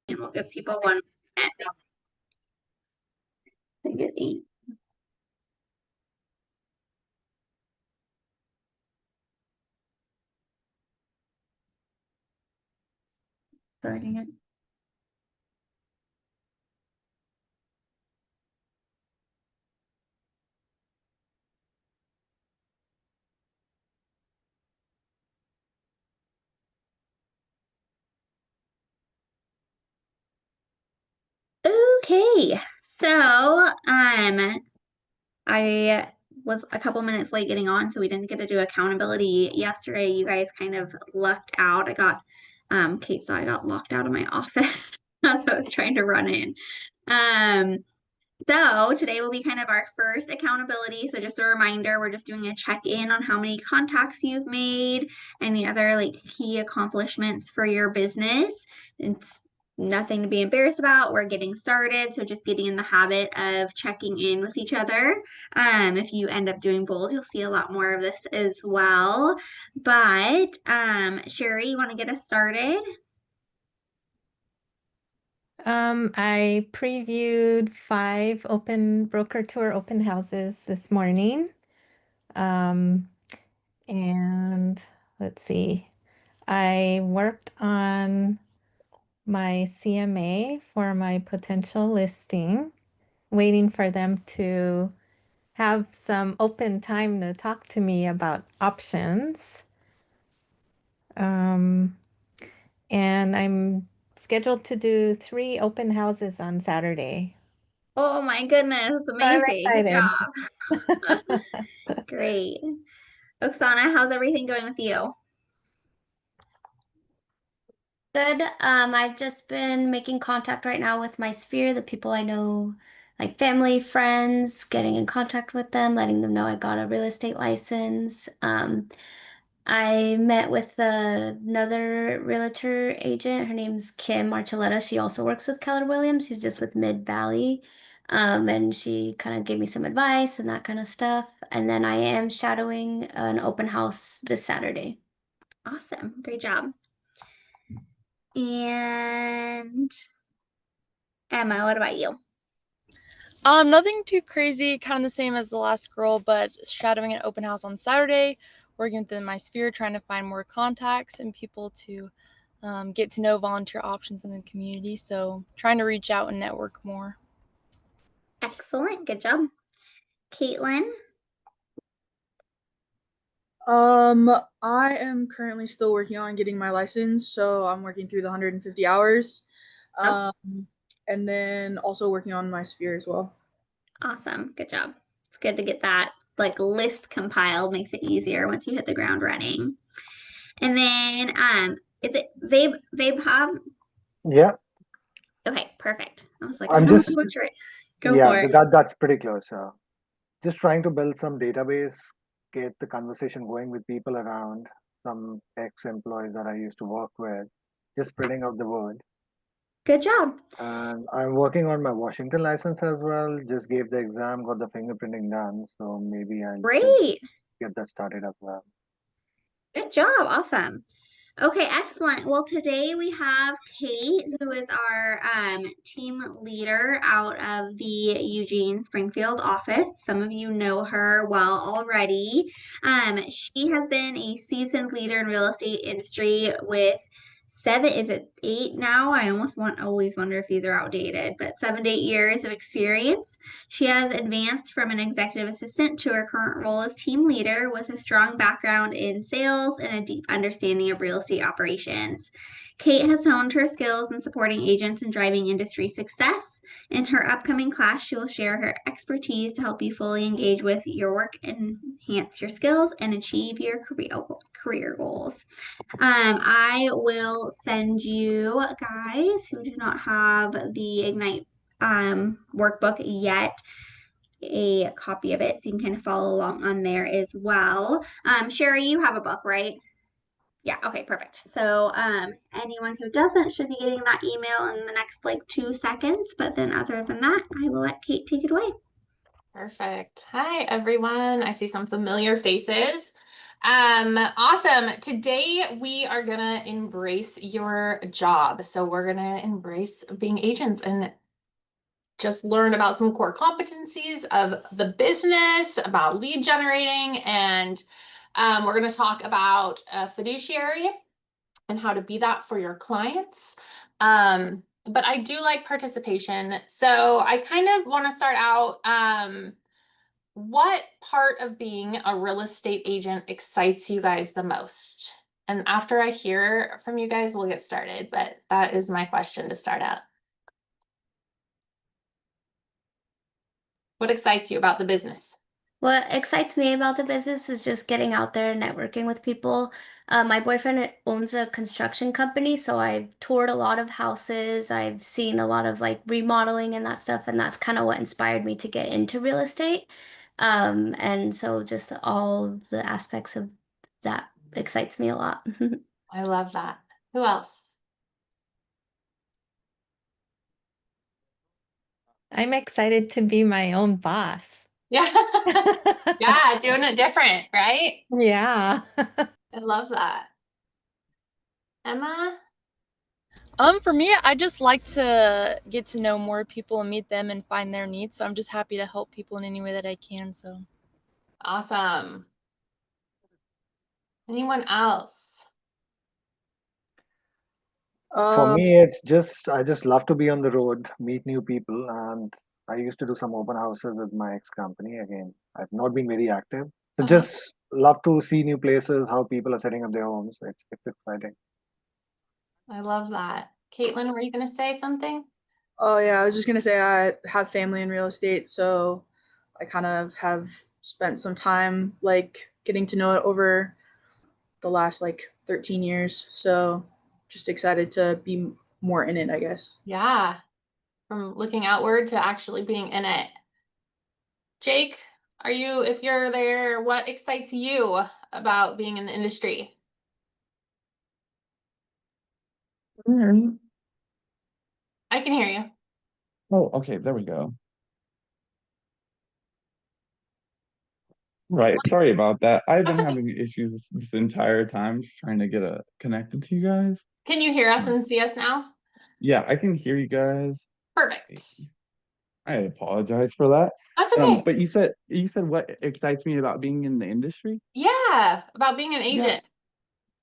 And we'll give people 1 minute to get in. Starting it. Okay, so I was a couple minutes late getting on, so we didn't get to do accountability yesterday. You guys kind of lucked out. Kate saw I got locked out of my office as I was trying to run in. So today will be kind of our first accountability. So just a reminder, we're just doing a check-in on how many contacts you've made, any other like key accomplishments for your business. It's nothing to be embarrassed about. We're getting started, so just getting in the habit of checking in with each other. If you end up doing bold, you'll see a lot more of this as well. But Sherry, you want to get us started? I previewed 5 open broker tour open houses this morning. And let's see, I worked on my CMA for my potential listing, waiting for them to have some open time to talk to me about options. And I'm scheduled to do 3 open houses on Saturday. Oh my goodness, it's So I'm amazing. Good excited. job. Great. Oksana, how's everything going with you? Good. I've just been making contact right now with my sphere, the people I know, like family, friends, getting in contact with them, letting them know I got a real estate license. I met with another realtor agent. Her name's Kim Marcelletta. She also works with Keller Williams. She's just with Mid Valley. And she kind of gave me some advice and that kind of stuff. And then I am shadowing an open house this Saturday. Awesome. Great job. And Emma, what about you? Nothing too crazy, kind of the same as the last girl, but shadowing an open house on Saturday, working within my sphere, trying to find more contacts and people to get to know volunteer options in the community. So trying to reach out and network more. Excellent. Good job. Caitlin? I am currently still working on getting my license, so I'm working through the 150 hours. Oh. And then also working on my sphere as well. Awesome. Good job. It's good to get that like list compiled, makes it easier once you hit the ground running. And then is it Vape Hub? Yeah, Okay, perfect. I was like, I I'm don't want just to butcher it. Go yeah, for it. that's pretty close. Just trying to build some database, get the conversation going with people around, some ex-employees that I used to work with, just spreading out the word. Good job. And I'm working on my Washington license as well. Just gave the exam, got the fingerprinting done, so maybe I'll just Great. get that started as well. Good job. Awesome. Okay, excellent. Well, today we have Kate, who is our team leader out of the Eugene Springfield office. Some of you know her well already. She has been a seasoned leader in real estate industry with is it 8 now? I always wonder if these are outdated, but 7 to 8 years of experience. She has advanced from an executive assistant to her current role as team leader with a strong background in sales and a deep understanding of real estate operations. Kate has honed her skills in supporting agents and driving industry success. In her upcoming class, she will share her expertise to help you fully engage with your work, enhance your skills, and achieve your career goals. I will send you guys who do not have the Ignite workbook yet a copy of it so you can kind of follow along on there as well. Sherry, you have a book, right? Yeah, okay, perfect. So anyone who doesn't should be getting that email in the next like 2 seconds. But then other than that, I will let Kate take it away. Perfect. Hi, everyone. I see some familiar faces. Awesome. Today we are gonna embrace your job. So we're gonna embrace being agents and just learn about some core competencies of the business, about lead generating, and we're gonna talk about a fiduciary and how to be that for your clients. But I do like participation. So I kind of want to start out, what part of being a real estate agent excites you guys the most? And after I hear from you guys, we'll get started, but that is my question to start out. What excites you about the business? What excites me about the business is just getting out there and networking with people. My boyfriend owns a construction company, so I've toured a lot of houses. I've seen a lot of like remodeling and that stuff, and that's kind of what inspired me to get into real estate. And so just all the aspects of that excites me a lot. I love that. Who else? I'm excited to be my own boss. Yeah. Yeah, doing it different, right? Yeah. I love that. Emma? For me, I just like to get to know more people and meet them and find their needs. So I'm just happy to help people in any way that I can. So Awesome. Anyone else? For me, it's just I just love to be on the road, meet new people, and I used to do some open houses with my ex company. Again, I've not been very active, so just love to see new places, how people are setting up their homes. It's exciting. I love that. Caitlin, were you going to say something? Oh yeah, I was just gonna say I have family in real estate, so I kind of have spent some time like getting to know it over the last like 13 years. So just excited to be more in it, I guess. Yeah. From looking outward to actually being in it. Jake, if you're there, what excites you about being in the industry? I can hear you. Oh, okay, there we go. Right, sorry about that. I've been That's okay. having issues this entire time just trying to get connected to you guys. Can you hear us and see us now? Yeah, I can hear you guys. Perfect. I apologize for that. That's okay. But you said what excites me about being in the industry? Yeah, about being an agent.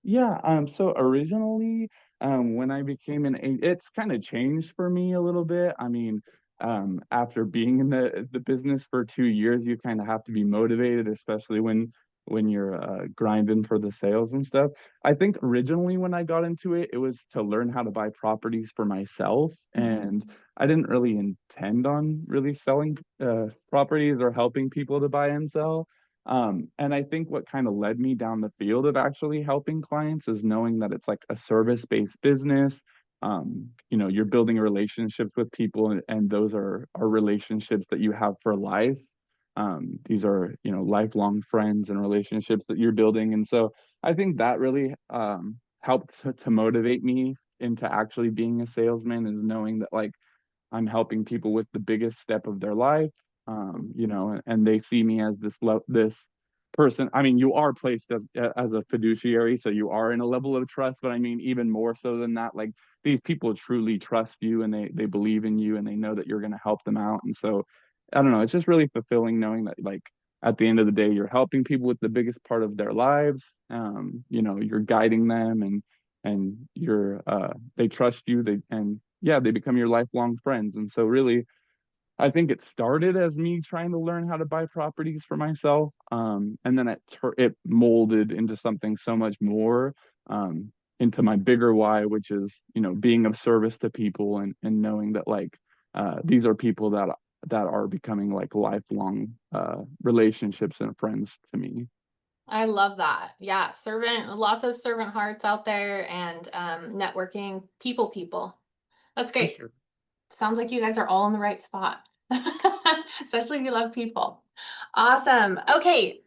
Yeah, so originally, when I became an agent, it's kind of changed for me a little bit. I mean, after being in the business for 2 years, you kind of have to be motivated, especially when you're grinding for the sales and stuff. I think originally when I got into it, it was to learn how to buy properties for myself, and I didn't really intend on really selling properties or helping people to buy and sell. And I think what kind of led me down the field of actually helping clients is knowing that it's like a service-based business. You're building relationships with people, and those are relationships that you have for life. These are, lifelong friends and relationships that you're building. And so I think that really helped to motivate me into actually being a salesman, is knowing that like I'm helping people with the biggest step of their life, and they see me as this person. I mean, you are placed as a fiduciary, so you are in a level of trust. But I mean, even more so than that, like these people truly trust you, and they believe in you, and they know that you're going to help them out. And so, I don't know, it's just really fulfilling knowing that like at the end of the day, you're helping people with the biggest part of their lives. You're guiding them, and they trust you. They become your lifelong friends. And so really, I think it started as me trying to learn how to buy properties for myself. And then it molded into something so much more, into my bigger why, which is, being of service to people, and knowing that like, these are people that are becoming like lifelong relationships and friends to me. I love that. Yeah, lots of servant hearts out there, and networking, people. That's great. Sure. Sounds like you guys are all in the right spot, especially if you love people. Awesome. Okay.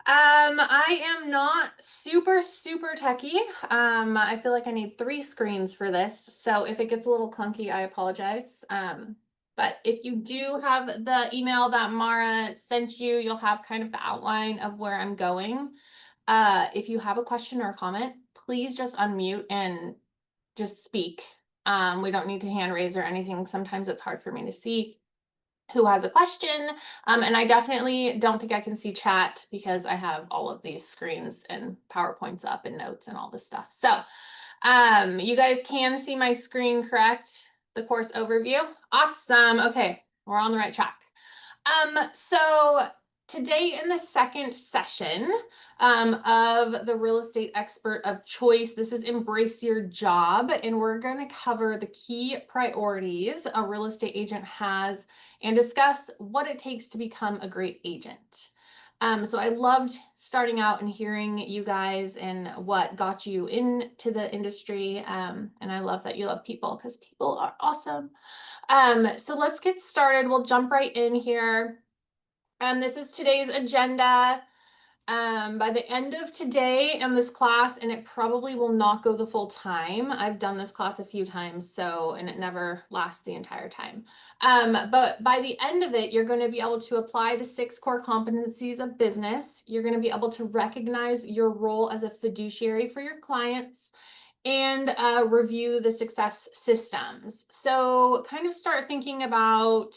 I am not super techie. I feel like I need 3 screens for this. So if it gets a little clunky, I apologize. But if you do have the email that Mara sent you, you'll have kind of the outline of where I'm going. If you have a question or a comment, please just unmute and just speak. We don't need to hand raise or anything. Sometimes it's hard for me to see who has a question. And I definitely don't think I can see chat because I have all of these screens and PowerPoints up and notes and all this stuff. So you guys can see my screen, correct? The course overview. Awesome. Okay, we're on the right track. So today in the second session of the Real Estate Expert of Choice, this is Embrace Your Job, and we're going to cover the key priorities a real estate agent has and discuss what it takes to become a great agent. So I loved starting out and hearing you guys and what got you into the industry. And I love that you love people because people are awesome. So let's get started. We'll jump right in here. This is today's agenda. By the end of today and this class, and it probably will not go the full time. I've done this class a few times, and it never lasts the entire time. But by the end of it, you're going to be able to apply the 6 core competencies of business. You're going to be able to recognize your role as a fiduciary for your clients and review the success systems. So kind of start thinking about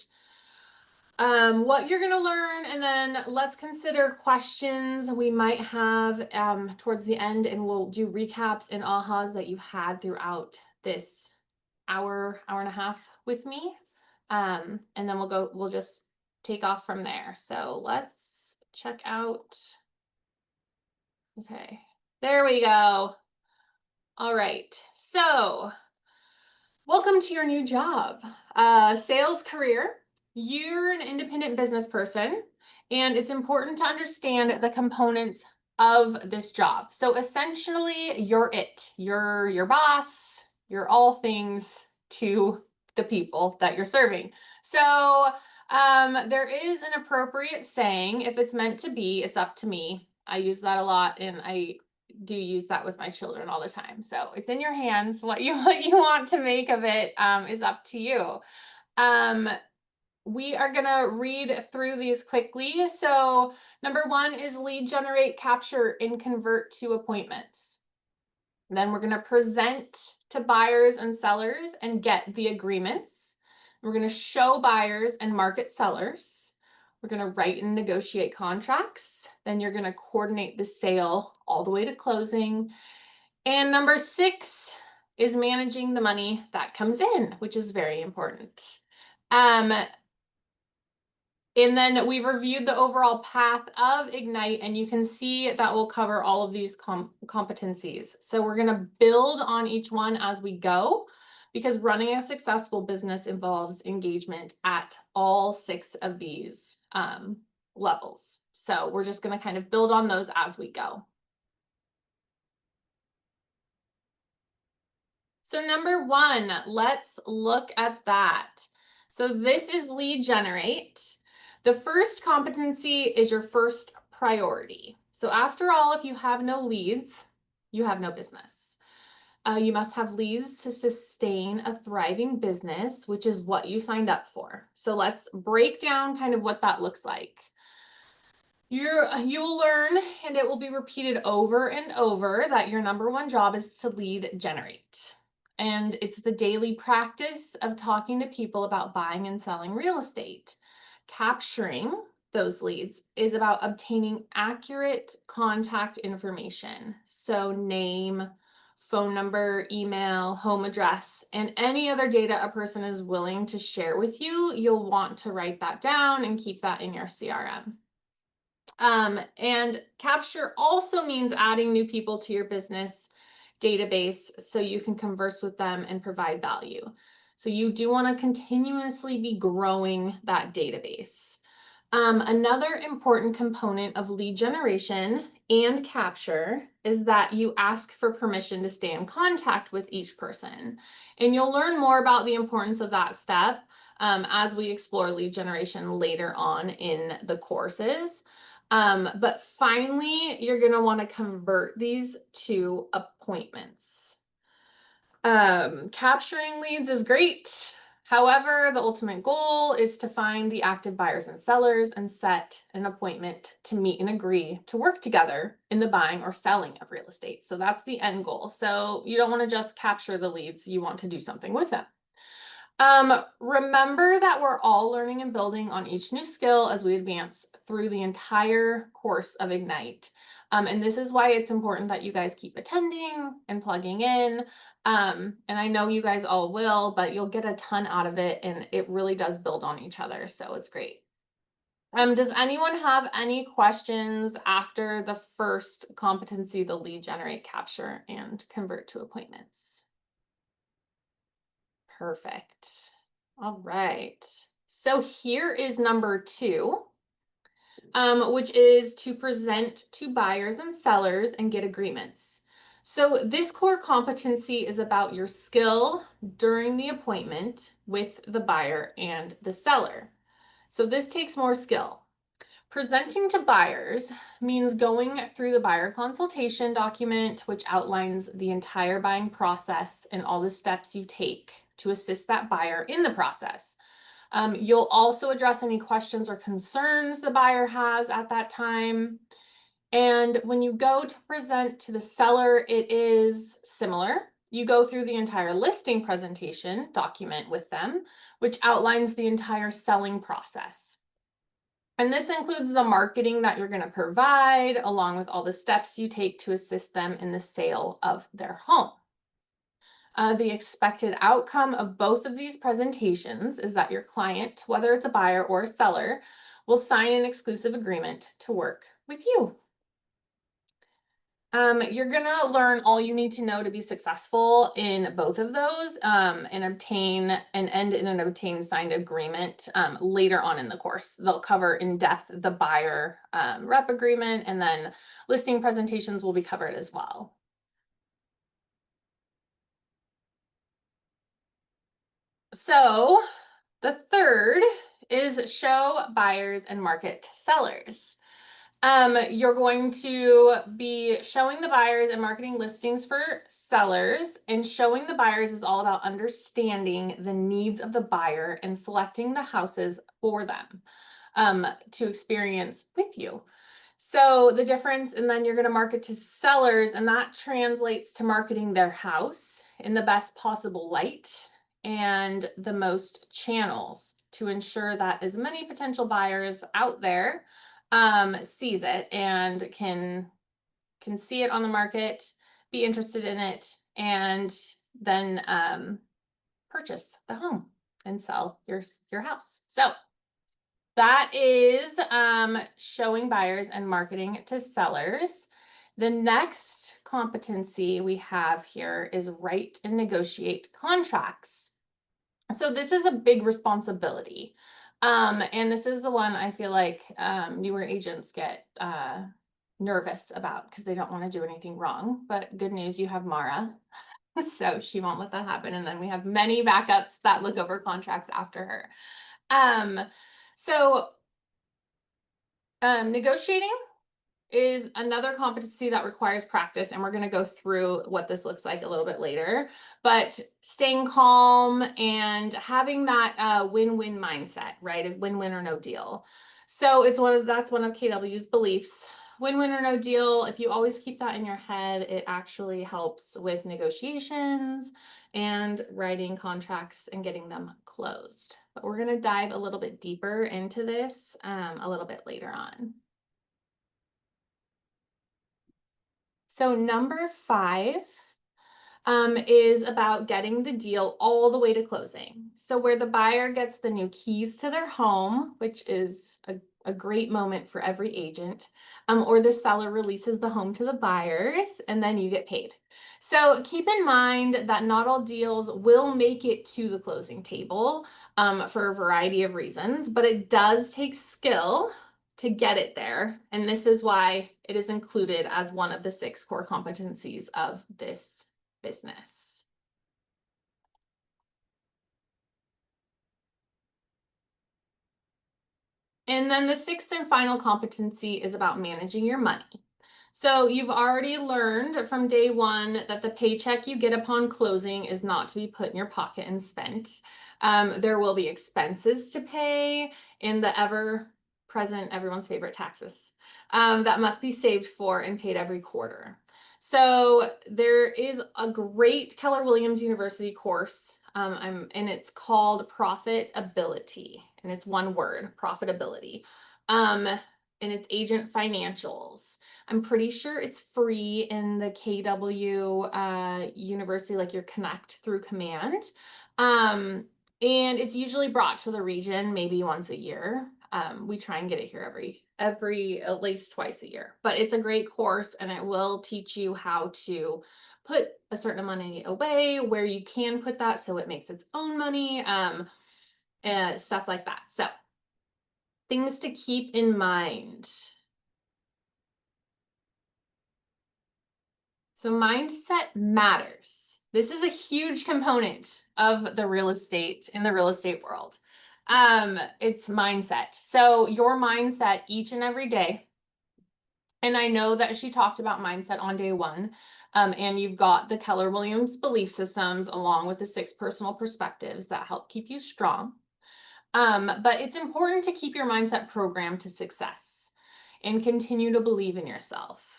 what you're going to learn, and then let's consider questions we might have towards the end, and we'll do recaps and ahas that you've had throughout this hour and a half with me. And then we'll just take off from there. So let's check out. Okay, there we go. All right, so welcome to your new job, sales career. You're an independent business person, and it's important to understand the components of this job. So essentially, you're it. You're your boss. You're all things to the people that you're serving. So there is an appropriate saying, if it's meant to be, it's up to me. I use that a lot, and I do use that with my children all the time. So it's in your hands. What you want to make of it is up to you. We are going to read through these quickly. So number 1 is lead generate, capture, and convert to appointments. Then we're going to present to buyers and sellers and get the agreements. We're going to show buyers and market sellers. We're going to write and negotiate contracts. Then you're going to coordinate the sale all the way to closing. And number 6 is managing the money that comes in, which is very important. And then we've reviewed the overall path of Ignite, and you can see that will cover all of these competencies. So we're going to build on each one as we go, because running a successful business involves engagement at all 6 of these levels. So we're just going to kind of build on those as we go. So number 1, let's look at that. So this is lead generate. The first competency is your first priority. So after all, if you have no leads, you have no business. You must have leads to sustain a thriving business, which is what you signed up for. So let's break down kind of what that looks like. You'll learn, and it will be repeated over and over, that your number 1 job is to lead generate. And it's the daily practice of talking to people about buying and selling real estate. Capturing those leads is about obtaining accurate contact information. So name, phone number, email, home address, and any other data a person is willing to share with you. You'll want to write that down and keep that in your CRM. And capture also means adding new people to your business database so you can converse with them and provide value. So you do want to continuously be growing that database. Another important component of lead generation and capture is that you ask for permission to stay in contact with each person. And you'll learn more about the importance of that step as we explore lead generation later on in the courses. But finally, you're going to want to convert these to appointments. Capturing leads is great. However, the ultimate goal is to find the active buyers and sellers and set an appointment to meet and agree to work together in the buying or selling of real estate. So that's the end goal. So you don't want to just capture the leads, you want to do something with them. Remember that we're all learning and building on each new skill as we advance through the entire course of Ignite. And this is why it's important that you guys keep attending and plugging in. And I know you guys all will, but you'll get a ton out of it, and it really does build on each other. So it's great. Does anyone have any questions after the first competency, the lead generate, capture, and convert to appointments? Perfect. All right. So here is number 2, which is to present to buyers and sellers and get agreements. So this core competency is about your skill during the appointment with the buyer and the seller. So this takes more skill. Presenting to buyers means going through the buyer consultation document, which outlines the entire buying process and all the steps you take to assist that buyer in the process. You'll also address any questions or concerns the buyer has at that time. And when you go to present to the seller, it is similar. You go through the entire listing presentation document with them, which outlines the entire selling process. And this includes the marketing that you're going to provide, along with all the steps you take to assist them in the sale of their home. The expected outcome of both of these presentations is that your client, whether it's a buyer or a seller, will sign an exclusive agreement to work with you. You're going to learn all you need to know to be successful in both of those, and obtain an end in an obtain signed agreement later on in the course. They'll cover in depth the buyer rep agreement, and then listing presentations will be covered as well. So the third is show buyers and market sellers. You're going to be showing the buyers and marketing listings for sellers, and showing the buyers is all about understanding the needs of the buyer and selecting the houses for them to experience with you. So the difference, and then you're going to market to sellers, and that translates to marketing their house in the best possible light and the most channels to ensure that as many potential buyers out there sees it and can see it on the market, be interested in it, and then purchase the home and sell your house. So that is showing buyers and marketing to sellers. The next competency we have here is write and negotiate contracts. So this is a big responsibility. And this is the one I feel like newer agents get nervous about because they don't want to do anything wrong. But good news, you have Mara. So she won't let that happen. And then we have many backups that look over contracts after her. Negotiating is another competency that requires practice, and we're going to go through what this looks like a little bit later. But staying calm and having that win-win mindset, right, is win-win or no deal. So that's one of KW's beliefs. Win-win or no deal. If you always keep that in your head, it actually helps with negotiations and writing contracts and getting them closed. But we're going to dive a little bit deeper into this a little bit later on. So number 5 is about getting the deal all the way to closing. So where the buyer gets the new keys to their home, which is a great moment for every agent, or the seller releases the home to the buyers, and then you get paid. So keep in mind that not all deals will make it to the closing table for a variety of reasons, but it does take skill to get it there. And this is why it is included as one of the 6 core competencies of this business. And then the 6th and final competency is about managing your money. So you've already learned from day 1 that the paycheck you get upon closing is not to be put in your pocket and spent. There will be expenses to pay in the ever-present, everyone's favorite taxes, that must be saved for and paid every quarter. So there is a great Keller Williams University course, and it's called Profitability, and it's one word, profitability. And it's agent financials. I'm pretty sure it's free in the KW University, like your Connect through Command. And it's usually brought to the region maybe once a year. We try and get it here every at least twice a year, but it's a great course and it will teach you how to put a certain amount of money away, where you can put that so it makes its own money, and stuff like that. So things to keep in mind. So mindset matters. This is a huge component of the real estate in the real estate world. It's mindset. So your mindset each and every day. And I know that she talked about mindset on day one. And you've got the Keller Williams belief systems along with the 6 personal perspectives that help keep you strong. But it's important to keep your mindset programmed to success and continue to believe in yourself.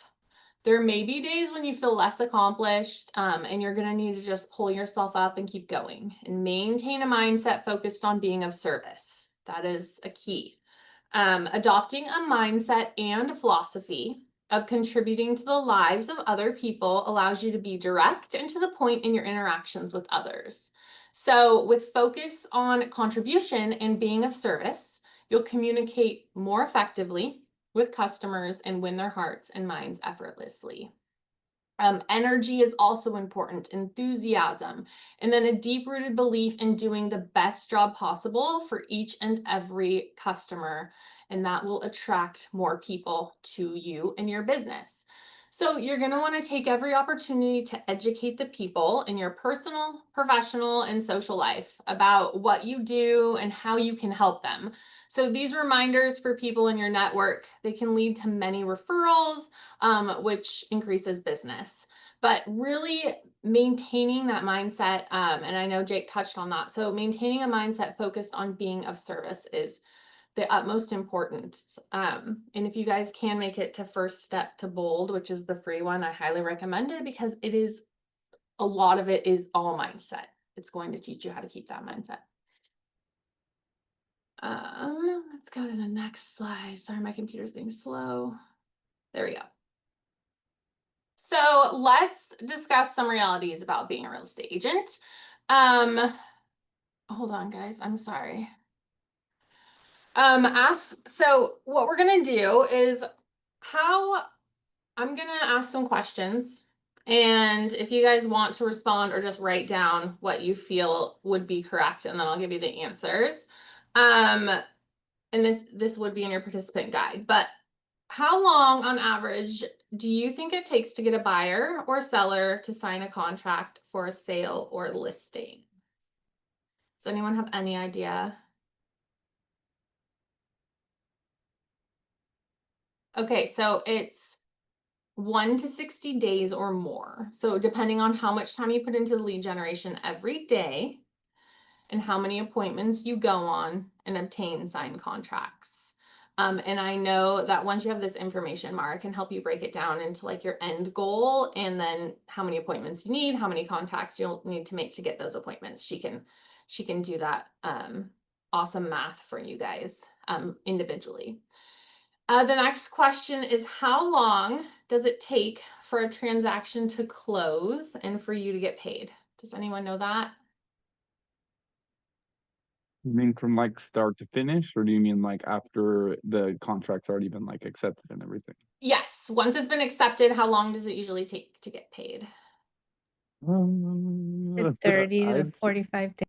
There may be days when you feel less accomplished, and you're going to need to just pull yourself up and keep going and maintain a mindset focused on being of service. That is a key. Adopting a mindset and a philosophy of contributing to the lives of other people allows you to be direct and to the point in your interactions with others. So with focus on contribution and being of service, you'll communicate more effectively with customers and win their hearts and minds effortlessly. Energy is also important, enthusiasm, and then a deep-rooted belief in doing the best job possible for each and every customer, and that will attract more people to you and your business. So you're going to want to take every opportunity to educate the people in your personal, professional, and social life about what you do and how you can help them. So these reminders for people in your network, they can lead to many referrals, which increases business. But really maintaining that mindset, and I know Jake touched on that, so maintaining a mindset focused on being of service is the utmost importance. And if you guys can make it to First Step to Bold, which is the free one, I highly recommend it because it is, a lot of it is all mindset. It's going to teach you how to keep that mindset. Let's go to the next slide. Sorry, my computer's being slow. There we go. So let's discuss some realities about being a real estate agent. Hold on, guys. I'm sorry. So what we're gonna do is I'm gonna ask some questions, and if you guys want to respond or just write down what you feel would be correct, and then I'll give you the answers. And this would be in your participant guide, but how long on average do you think it takes to get a buyer or seller to sign a contract for a sale or listing? Does anyone have any idea? Okay, so it's 1 to 60 days or more. So depending on how much time you put into the lead generation every day and how many appointments you go on and obtain signed contracts. And I know that once you have this information, Mara can help you break it down into like your end goal and then how many appointments you need, how many contacts you'll need to make to get those appointments. She can do that awesome math for you guys individually. The next question is, how long does it take for a transaction to close and for you to get paid? Does anyone know that? You mean from like start to finish, or do you mean like after the contract's already been like accepted and everything? Yes, once it's been accepted, how long does it usually take to get paid? 30 to 45 days.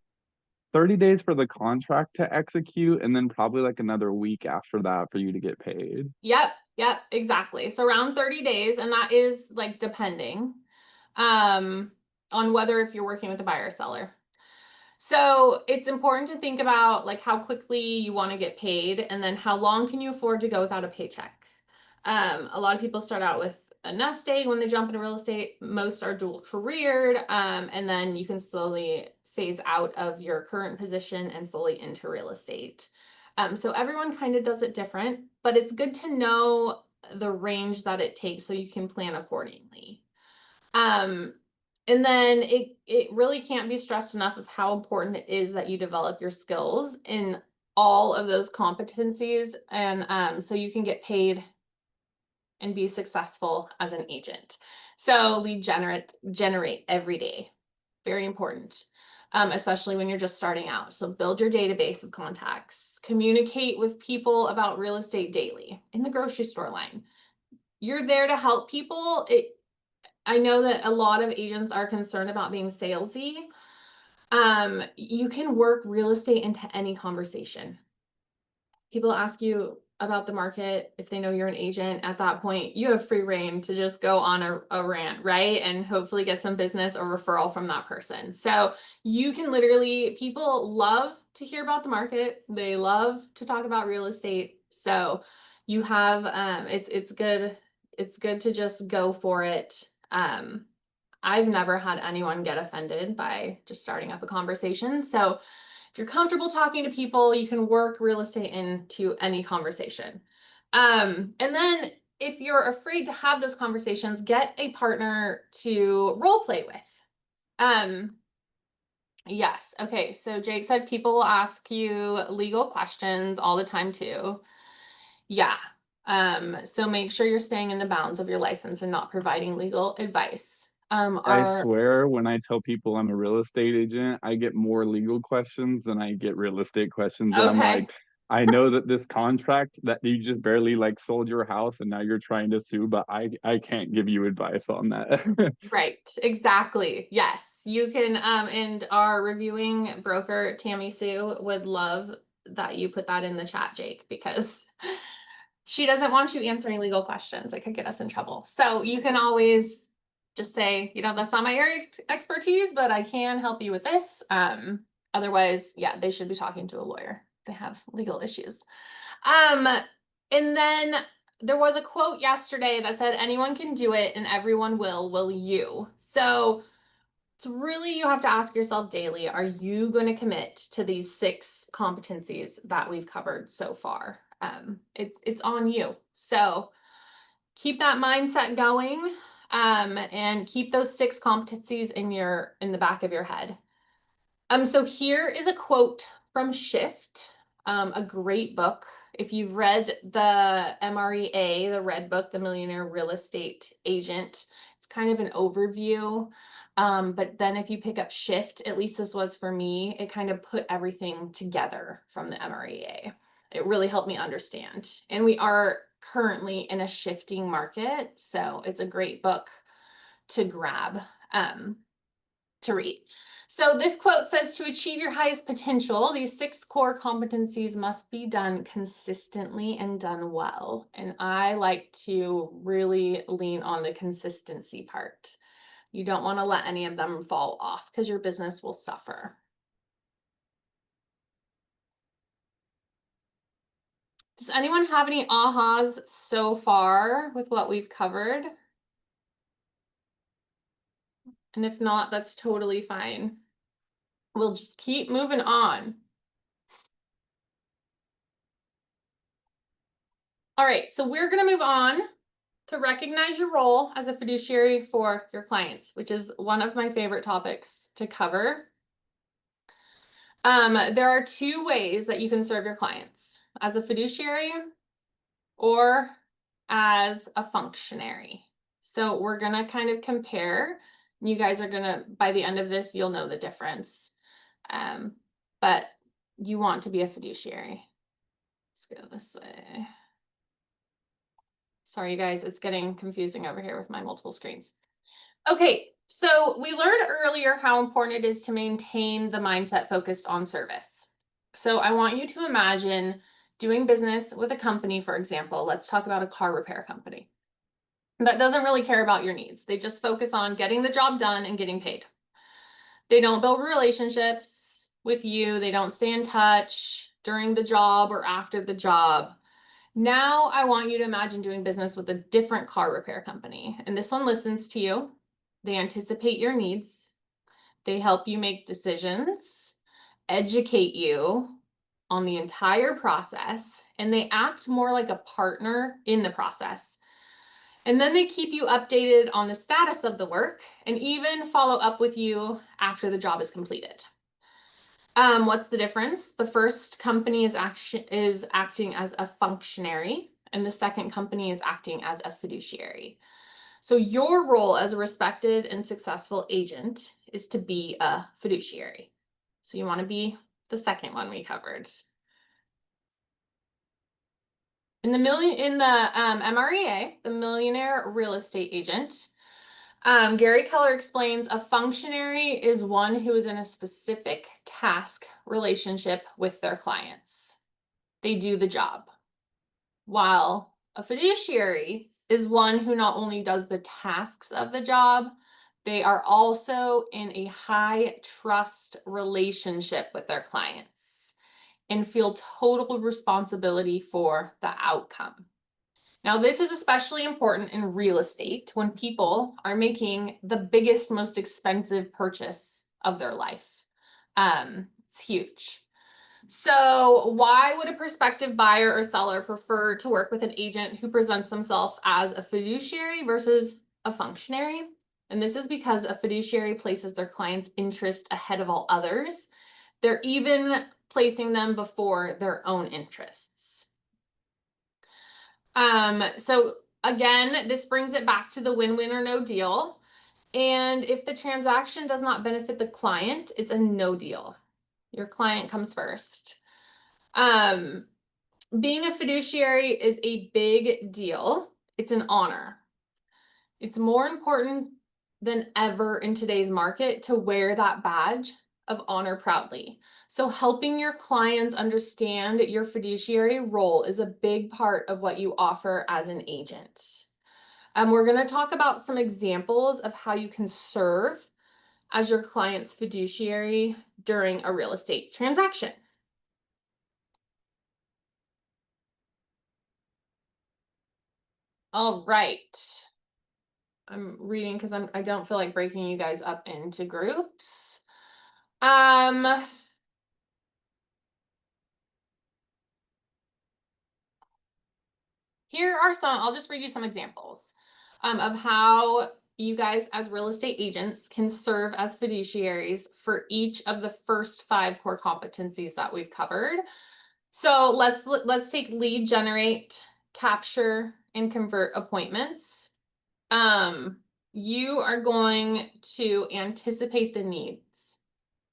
30 days for the contract to execute, and then probably like another week after that for you to get paid. Yep, exactly. So around 30 days, and that is like depending on whether if you're working with a buyer or seller. So it's important to think about like how quickly you want to get paid, and then how long can you afford to go without a paycheck. A lot of people start out with a nest egg when they jump into real estate. Most are dual careered, and then you can slowly phase out of your current position and fully into real estate. So everyone kind of does it different, but it's good to know the range that it takes so you can plan accordingly. And then it really can't be stressed enough of how important it is that you develop your skills in all of those competencies, and so you can get paid and be successful as an agent. So lead generate every day. Very important, especially when you're just starting out. So build your database of contacts. Communicate with people about real estate daily in the grocery store line. You're there to help people. I know that a lot of agents are concerned about being salesy. You can work real estate into any conversation. People ask you about the market. If they know you're an agent, at that point, you have free reign to just go on a rant, right? And hopefully get some business or referral from that person. So you can literally, people love to hear about the market. They love to talk about real estate. So you have, it's good. It's good to just go for it. I've never had anyone get offended by just starting up a conversation. So if you're comfortable talking to people, you can work real estate into any conversation. And then if you're afraid to have those conversations, get a partner to role play with. Yes. Okay. So Jake said people will ask you legal questions all the time too. Yeah. So make sure you're staying in the bounds of your license and not providing legal advice. I swear when I tell people I'm a real estate agent, I get more legal questions than I get real estate questions. And I'm Okay. like, I know that this contract that you just barely like sold your house and now you're trying to sue, but I can't give you advice on that. Right, exactly. Yes, you can, and our reviewing broker, Tammy Sue, would love that you put that in the chat, Jake, because she doesn't want you answering legal questions. It could get us in trouble. So you can always just say, you know, that's not my area expertise, but I can help you with this. Otherwise, yeah, they should be talking to a lawyer. They have legal issues. And then there was a quote yesterday that said, anyone can do it and everyone will you? So it's really, you have to ask yourself daily, are you going to commit to these 6 competencies that we've covered so far? It's on you. So keep that mindset going, and keep those 6 competencies in the back of your head. So here is a quote from Shift, a great book. If you've read the MREA, the Red Book, The Millionaire Real Estate Agent, it's kind of an overview. But then if you pick up Shift, at least this was for me, it kind of put everything together from the MREA. It really helped me understand. And we are currently in a shifting market, so it's a great book to grab, to read. So this quote says, to achieve your highest potential, these 6 core competencies must be done consistently and done well. And I like to really lean on the consistency part. You don't want to let any of them fall off because your business will suffer. Does anyone have any ahas so far with what we've covered? And if not, that's totally fine. We'll just keep moving on. All right, so we're going to move on to recognize your role as a fiduciary for your clients, which is one of my favorite topics to cover. There are 2 ways that you can serve your clients: as a fiduciary or as a functionary. So we're going to kind of compare. You guys are going to, by the end of this, you'll know the difference. But you want to be a fiduciary. Let's go this way. Sorry, you guys, it's getting confusing over here with my multiple screens. Okay, so we learned earlier how important it is to maintain the mindset focused on service. So I want you to imagine doing business with a company, for example. Let's talk about a car repair company that doesn't really care about your needs. They just focus on getting the job done and getting paid. They don't build relationships with you. They don't stay in touch during the job or after the job. Now I want you to imagine doing business with a different car repair company. And this one listens to you. They anticipate your needs. They help you make decisions, educate you on the entire process, and they act more like a partner in the process. And then they keep you updated on the status of the work and even follow up with you after the job is completed. What's the difference? The first company is acting as a functionary, and the second company is acting as a fiduciary. So your role as a respected and successful agent is to be a fiduciary. So you want to be the second one we covered. In the MREA, the Millionaire Real Estate Agent, Gary Keller explains a functionary is one who is in a specific task relationship with their clients. They do the job. While a fiduciary is one who not only does the tasks of the job, they are also in a high trust relationship with their clients and feel total responsibility for the outcome. Now, this is especially important in real estate when people are making the biggest, most expensive purchase of their life. It's huge. So why would a prospective buyer or seller prefer to work with an agent who presents themselves as a fiduciary versus a functionary? And this is because a fiduciary places their client's interest ahead of all others. They're even placing them before their own interests. So again, this brings it back to the win-win or no deal. And if the transaction does not benefit the client, it's a no deal. Your client comes first. Being a fiduciary is a big deal. It's an honor. It's more important than ever in today's market to wear that badge of honor proudly. So helping your clients understand your fiduciary role is a big part of what you offer as an agent. We're going to talk about some examples of how you can serve as your client's fiduciary during a real estate transaction. All right. I'm reading because I don't feel like breaking you guys up into groups. Here are some, I'll just read you some examples of how you guys as real estate agents can serve as fiduciaries for each of the first 5 core competencies that we've covered. So let's take lead generate, capture, and convert appointments. You are going to anticipate the needs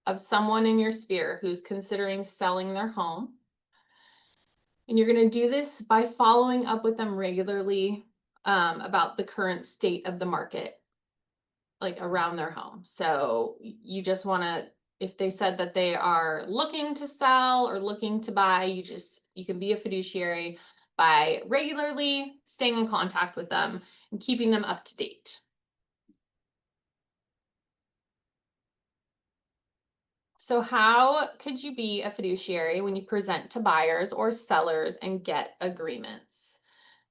of someone in your sphere who's considering selling their home. And you're going to do this by following up with them regularly about the current state of the market, like around their home. So you just want to, if they said that they are looking to sell or looking to buy, you can be a fiduciary by regularly staying in contact with them and keeping them up to date. So how could you be a fiduciary when you present to buyers or sellers and get agreements?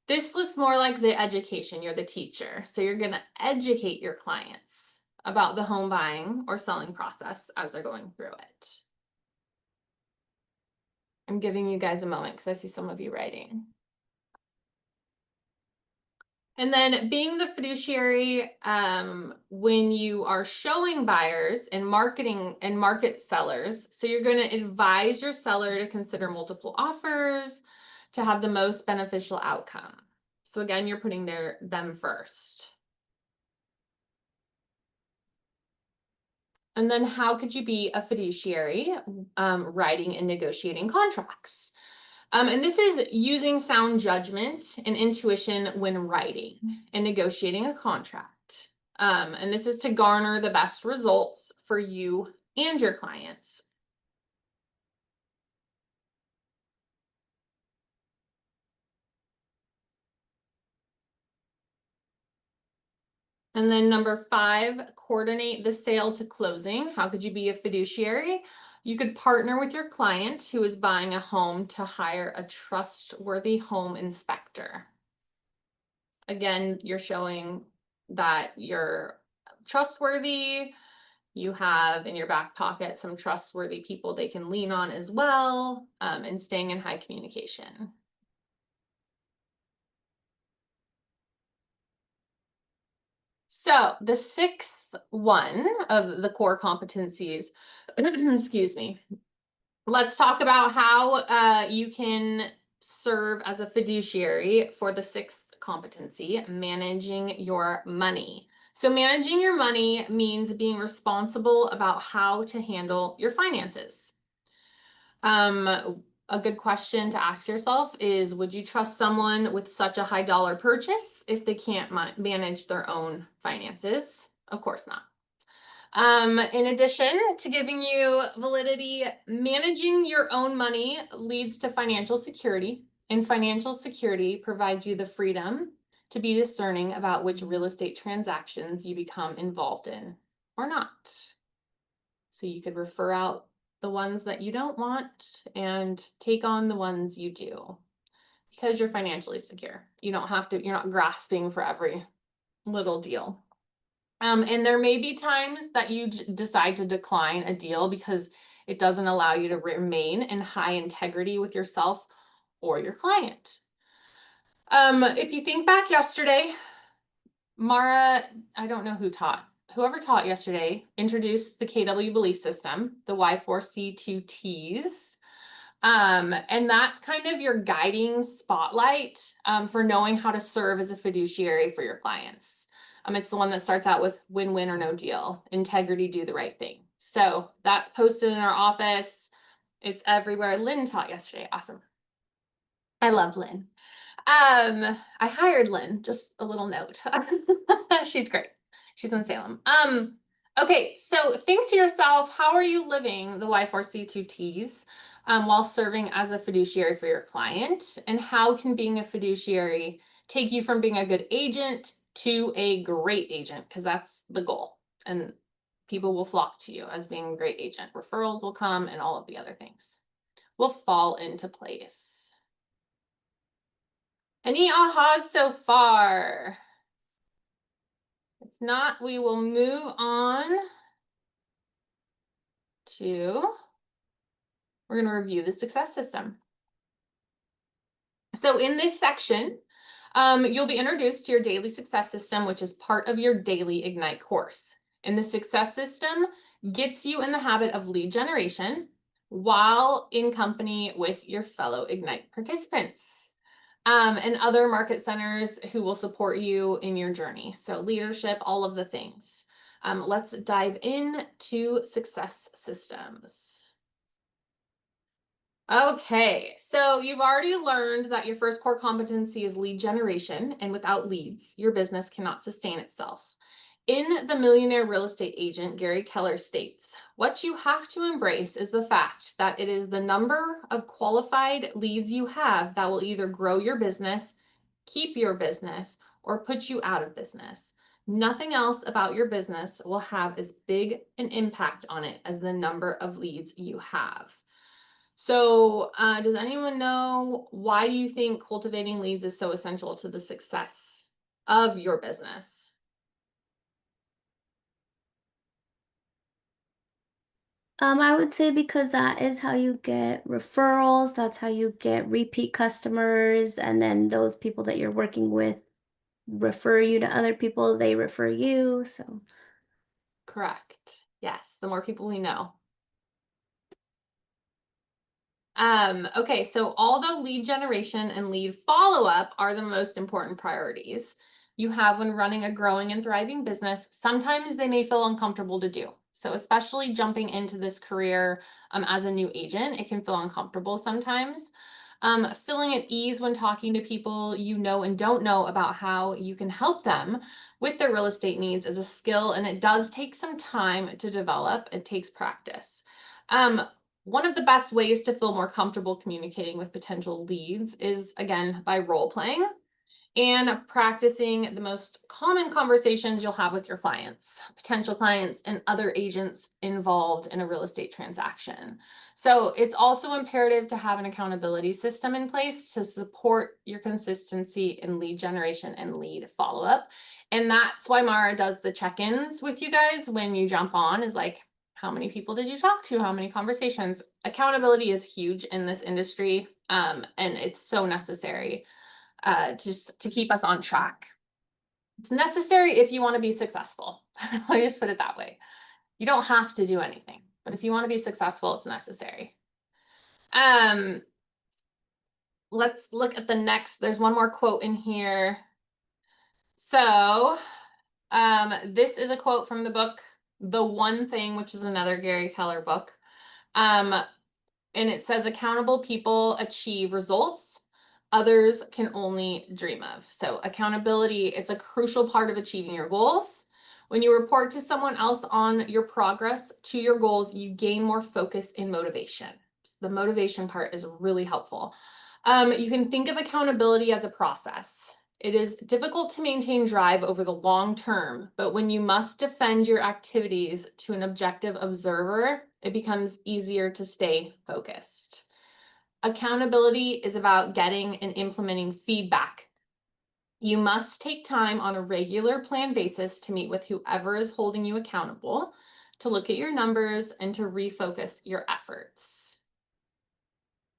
This looks more like the education. You're the teacher. So you're going to educate your clients about the home buying or selling process as they're going through it. I'm giving you guys a moment because I see some of you writing. And then being the fiduciary when you are showing buyers and marketing and market sellers. So you're going to advise your seller to consider multiple offers to have the most beneficial outcome. So again, you're putting them first. And then how could you be a fiduciary writing and negotiating contracts? And this is using sound judgment and intuition when writing and negotiating a contract. And this is to garner the best results for you and your clients. And then number 5, coordinate the sale to closing. How could you be a fiduciary? You could partner with your client who is buying a home to hire a trustworthy home inspector. Again, you're showing that you're trustworthy You have in your back pocket some trustworthy people they can lean on as well, and staying in high communication. So the sixth one of the core competencies, excuse me, let's talk about how you can serve as a fiduciary for the sixth competency, managing your money. So managing your money means being responsible about how to handle your finances. A good question to ask yourself is, would you trust someone with such a high dollar purchase if they can't manage their own finances? Of course not. In addition to giving you validity, managing your own money leads to financial security, and financial security provides you the freedom to be discerning about which real estate transactions you become involved in or not. So you could refer out the ones that you don't want and take on the ones you do, because you're financially secure. You don't have to, you're not grasping for every little deal. And there may be times that you decide to decline a deal because it doesn't allow you to remain in high integrity with yourself or your client. If you think back yesterday, Mara, I don't know whoever taught yesterday, introduced the KW belief system, the Y4C2Ts. And that's kind of your guiding spotlight for knowing how to serve as a fiduciary for your clients. It's the one that starts out with win-win or no deal, integrity, do the right thing. So that's posted in our office. It's everywhere. Lynn taught yesterday. Awesome. I love Lynn. I hired Lynn, just a little note. She's great. She's in Salem. Okay, so think to yourself, how are you living the Y4C2Ts while serving as a fiduciary for your client? And how can being a fiduciary take you from being a good agent to a great agent? Because that's the goal. And people will flock to you as being a great agent. Referrals will come and all of the other things will fall into place. Any ahas so far? If not, we will move on to, we're going to review the success system. So in this section, you'll be introduced to your daily success system, which is part of your daily Ignite course. And the success system gets you in the habit of lead generation while in company with your fellow Ignite participants. And other market centers who will support you in your journey. So leadership, all of the things. Let's dive into success systems. Okay, so you've already learned that your first core competency is lead generation, and without leads, your business cannot sustain itself. In The Millionaire Real Estate Agent, Gary Keller states, what you have to embrace is the fact that it is the number of qualified leads you have that will either grow your business, keep your business, or put you out of business. Nothing else about your business will have as big an impact on it as the number of leads you have. So does anyone know, why do you think cultivating leads is so essential to the success of your business? I would say because that is how you get referrals, that's how you get repeat customers, and then those people that you're working with refer you to other people, they refer you, so. Correct. Yes, the more people we know. Okay, so although lead generation and lead follow-up are the most important priorities you have when running a growing and thriving business, sometimes they may feel uncomfortable to do. So especially jumping into this career as a new agent, it can feel uncomfortable sometimes. Feeling at ease when talking to people you know and don't know about how you can help them with their real estate needs is a skill, and it does take some time to develop. It takes practice. One of the best ways to feel more comfortable communicating with potential leads is, again, by role playing. and practicing the most common conversations you'll have with your clients, potential clients, and other agents involved in a real estate transaction. So it's also imperative to have an accountability system in place to support your consistency in lead generation and lead follow-up. And that's why Mara does the check-ins with you guys when you jump on, is like, how many people did you talk to? How many conversations? Accountability is huge in this industry, and it's so necessary just to keep us on track. It's necessary if you want to be successful. Let me just put it that way. You don't have to do anything, but if you want to be successful, it's necessary. Let's look at the next. There's one more quote in here. So this is a quote from the book The One Thing, which is another Gary Keller book. And it says, accountable people achieve results others can only dream of. So accountability, it's a crucial part of achieving your goals. When you report to someone else on your progress to your goals, you gain more focus and motivation. So the motivation part is really helpful. You can think of accountability as a process. It is difficult to maintain drive over the long term, but when you must defend your activities to an objective observer, it becomes easier to stay focused. Accountability is about getting and implementing feedback. You must take time on a regular planned basis to meet with whoever is holding you accountable, to look at your numbers, and to refocus your efforts.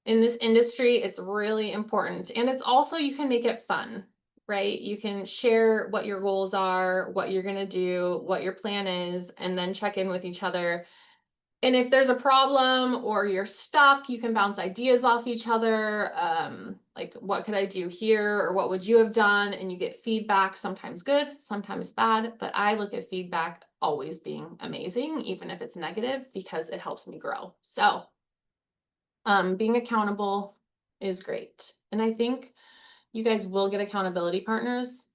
In this industry, it's really important. And it's also, you can make it fun, right? You can share what your goals are, what you're going to do, what your plan is, and then check in with each other. And if there's a problem or you're stuck, you can bounce ideas off each other. Like, what could I do here? Or what would you have done? And you get feedback, sometimes good, sometimes bad. But I look at feedback always being amazing, even if it's negative, because it helps me grow. So being accountable is great. And I think you guys will get accountability partners.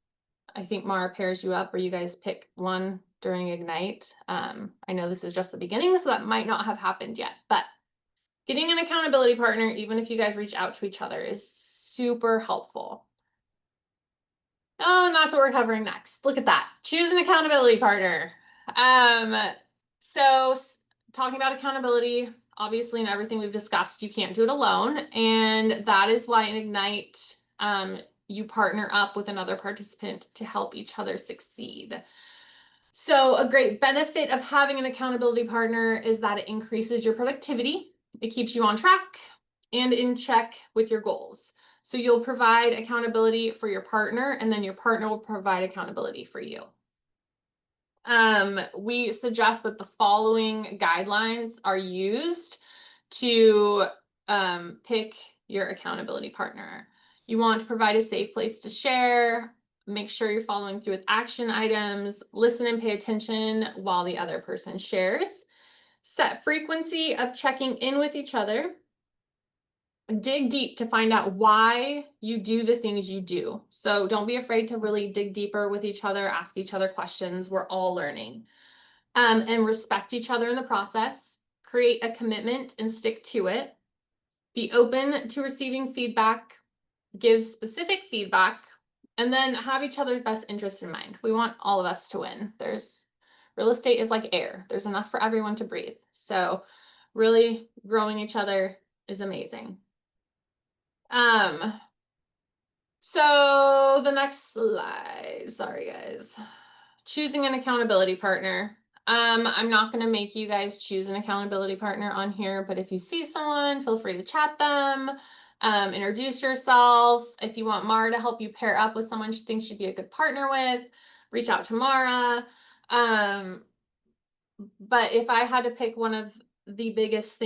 I think Mara pairs you up, or you guys pick one during Ignite. I know this is just the beginning, so that might not have happened yet, but getting an accountability partner, even if you guys reach out to each other, is super helpful. Oh, and that's what we're covering next. Look at that. Choose an accountability partner. So talking about accountability, obviously in everything we've discussed, you can't do it alone. And that is why in Ignite, you partner up with another participant to help each other succeed. So a great benefit of having an accountability partner is that it increases your productivity. It keeps you on track and in check with your goals. So you'll provide accountability for your partner, and then your partner will provide accountability for you. We suggest that the following guidelines are used to pick your accountability partner. You want to provide a safe place to share, make sure you're following through with action items, listen and pay attention while the other person shares, set frequency of checking in with each other, dig deep to find out why you do the things you do. So don't be afraid to really dig deeper with each other, ask each other questions. We're all learning. And respect each other in the process. Create a commitment and stick to it. Be open to receiving feedback. Give specific feedback. And then have each other's best interest in mind. We want all of us to win. Real estate is like air. There's enough for everyone to breathe. So really growing each other is amazing. So the next slide, sorry guys. Choosing an accountability partner. I'm not going to make you guys choose an accountability partner on here, but if you see someone, feel free to chat them, introduce yourself. If you want Mara to help you pair up with someone she thinks you'd be a good partner with, reach out to Mara. But if I had to pick one of the biggest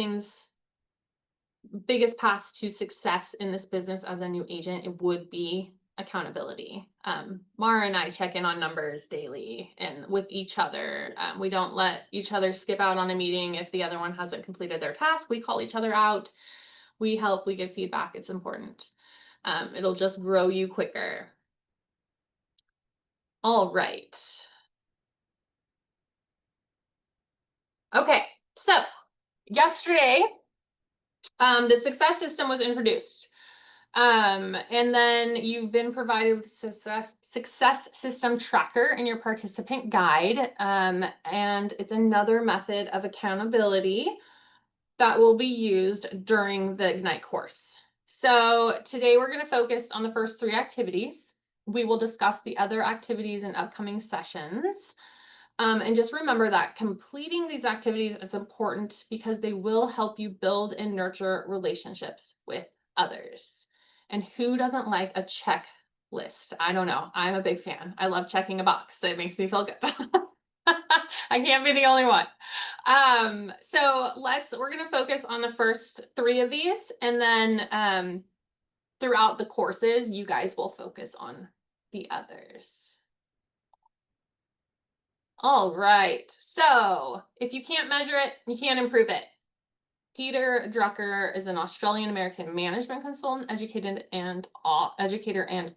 paths to success in this business as a new agent, it would be accountability. Mara and I check in on numbers daily and with each other. We don't let each other skip out on a meeting if the other one hasn't completed their task. We call each other out. We help, we give feedback. It's important. It'll just grow you quicker. All right. Okay, so yesterday, the success system was introduced. And then you've been provided with success system tracker in your participant guide. And it's another method of accountability that will be used during the Ignite course. So today we're going to focus on the first 3 activities. We will discuss the other activities in upcoming sessions. And just remember that completing these activities is important because they will help you build and nurture relationships with others. And who doesn't like a checklist? I don't know. I'm a big fan. I love checking a box. It makes me feel good. I can't be the only one. So we're going to focus on the first 3 of these, and then throughout the courses, you guys will focus on the others. All right. So if you can't measure it, you can't improve it. Peter Drucker is an Australian-American management consultant, educator and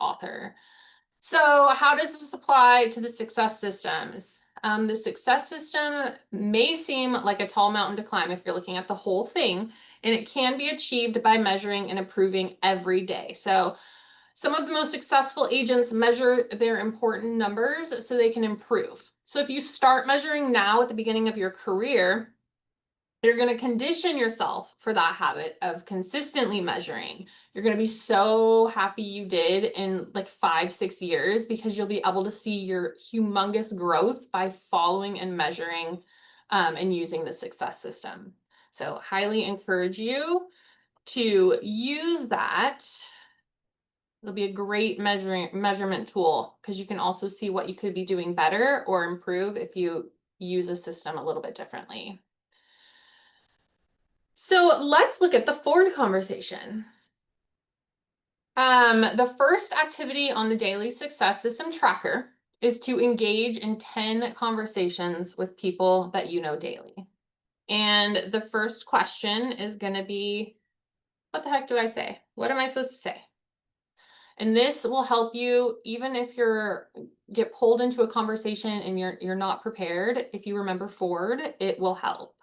author. So how does this apply to the success systems? The success system may seem like a tall mountain to climb if you're looking at the whole thing, and it can be achieved by measuring and improving every day. So some of the most successful agents measure their important numbers so they can improve. So if you start measuring now at the beginning of your career, you're going to condition yourself for that habit of consistently measuring. You're going to be so happy you did in like 5-6 years because you'll be able to see your humongous growth by following and measuring and using the success system. So highly encourage you to use that. It'll be a great measurement tool because you can also see what you could be doing better or improve if you use a system a little bit differently. So let's look at the Ford conversation. The first activity on the daily success system tracker is to engage in 10 conversations with people that you know daily. And the first question is going to be, what the heck do I say? What am I supposed to say? And this will help you even if get pulled into a conversation and you're not prepared. If you remember Ford, it will help.